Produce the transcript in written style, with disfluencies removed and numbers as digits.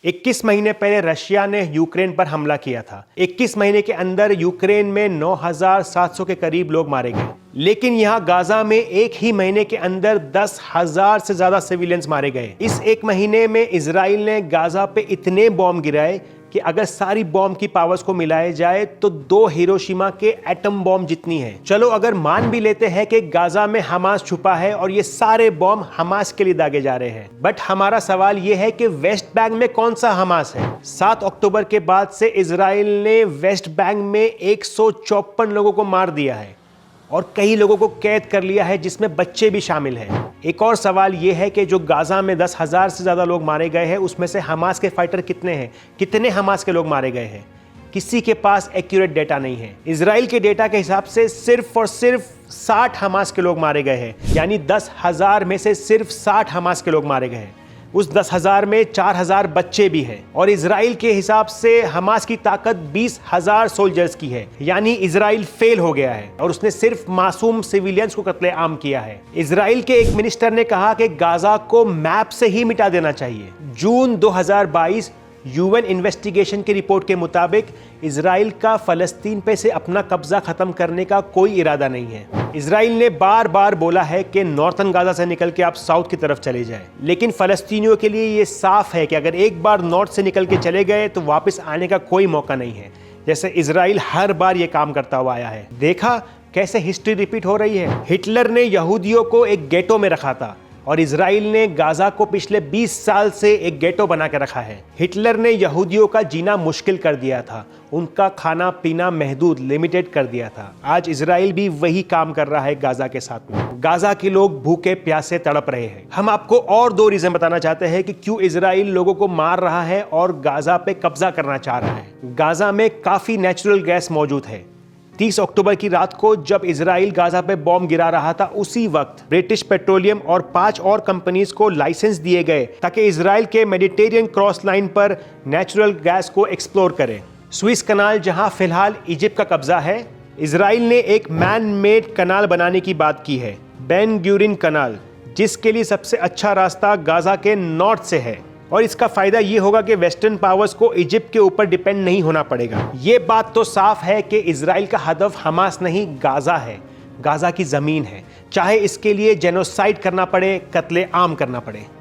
21 महीने पहले रशिया ने यूक्रेन पर हमला किया था। 21 महीने के अंदर यूक्रेन में 9,700 के करीब लोग मारे गए, लेकिन यहाँ गाजा में एक ही महीने के अंदर 10,000 से ज्यादा सिविलियंस मारे गए। इस एक महीने में इजराइल ने गाजा पे इतने बॉम्ब गिराए कि अगर सारी बॉम्ब की पावर्स को मिलाए जाए तो 2 हिरोशिमा के एटम बॉम्ब जितनी है। चलो अगर मान भी लेते हैं कि गाजा में हमास छुपा है और ये सारे बॉम्ब हमास के लिए दागे जा रहे हैं, बट हमारा सवाल ये है कि वेस्ट बैंक में कौन सा हमास है। 7 अक्टूबर के बाद से इजराइल ने वेस्ट बैंक में 154 लोगों को मार दिया है और कई लोगों को कैद कर लिया है, जिसमें बच्चे भी शामिल हैं। एक और सवाल यह है कि जो गाजा में 10,000 से ज़्यादा लोग मारे गए हैं, उसमें से हमास के फाइटर कितने हैं, कितने हमास के लोग मारे गए हैं। किसी के पास एक्यूरेट डेटा नहीं है। इजराइल के डेटा के हिसाब से सिर्फ और सिर्फ 60 हमास के लोग मारे गए हैं, यानी 10,000 में से सिर्फ 60 हमास के लोग मारे गए हैं। उस 10,000 में 4,000 बच्चे भी हैं और इजराइल के हिसाब से हमास की ताकत 20,000 सोल्जर्स की है, यानी इजराइल फेल हो गया है और उसने सिर्फ मासूम सिविलियंस को कत्लेआम किया है। इजराइल के एक मिनिस्टर ने कहा कि गाजा को मैप से ही मिटा देना चाहिए। जून 2022 यूएन इन्वेस्टिगेशन की रिपोर्ट के मुताबिक इजराइल का फलस्तीन पे से अपना कब्जा खत्म करने का कोई इरादा नहीं है। इजराइल ने बार बार बोला है कि नॉर्थन गाजा से निकल के आप साउथ की तरफ चले जाएं, लेकिन फलस्तीनियों के लिए ये साफ है कि अगर एक बार नॉर्थ से निकल के चले गए तो वापस आने का कोई मौका नहीं है, जैसे इजराइल हर बार ये काम करता हुआ आया है। देखा कैसे हिस्ट्री रिपीट हो रही है। हिटलर ने यहूदियों को एक गेटो में रखा था और इजराइल ने गाजा को पिछले 20 साल से एक गेटो बना के रखा है। हिटलर ने यहूदियों का जीना मुश्किल कर दिया था, उनका खाना पीना महदूद लिमिटेड कर दिया था। आज इजराइल भी वही काम कर रहा है गाजा के साथ में। गाजा के लोग भूखे प्यासे तड़प रहे हैं। हम आपको और 2 रीजन बताना चाहते हैं कि क्यों इजराइल लोगों को मार रहा है और गाजा पे कब्जा करना चाह रहा है। गाजा में काफी नेचुरल गैस मौजूद है। 30 अक्टूबर की रात को जब इजराइल गाजा पे बॉम्ब गिरा रहा था, उसी वक्त ब्रिटिश पेट्रोलियम और 5 और कंपनीज को लाइसेंस दिए गए ताकि इजराइल के मेडिटेरियन क्रॉस लाइन पर नेचुरल गैस को एक्सप्लोर करें। स्विस कनाल, जहां फिलहाल इजिप्ट का कब्जा है, इजराइल ने एक मैन मेड कनाल बनाने की बात की है, बेन ग्यूरिन कनाल, जिसके लिए सबसे अच्छा रास्ता गाजा के नॉर्थ से है। और इसका फायदा ये होगा कि वेस्टर्न पावर्स को इजिप्ट के ऊपर डिपेंड नहीं होना पड़ेगा। ये बात तो साफ है कि इजराइल का हदफ हमास नहीं, गाजा है, गाजा की जमीन है, चाहे इसके लिए जेनोसाइड करना पड़े, कत्लेआम करना पड़े।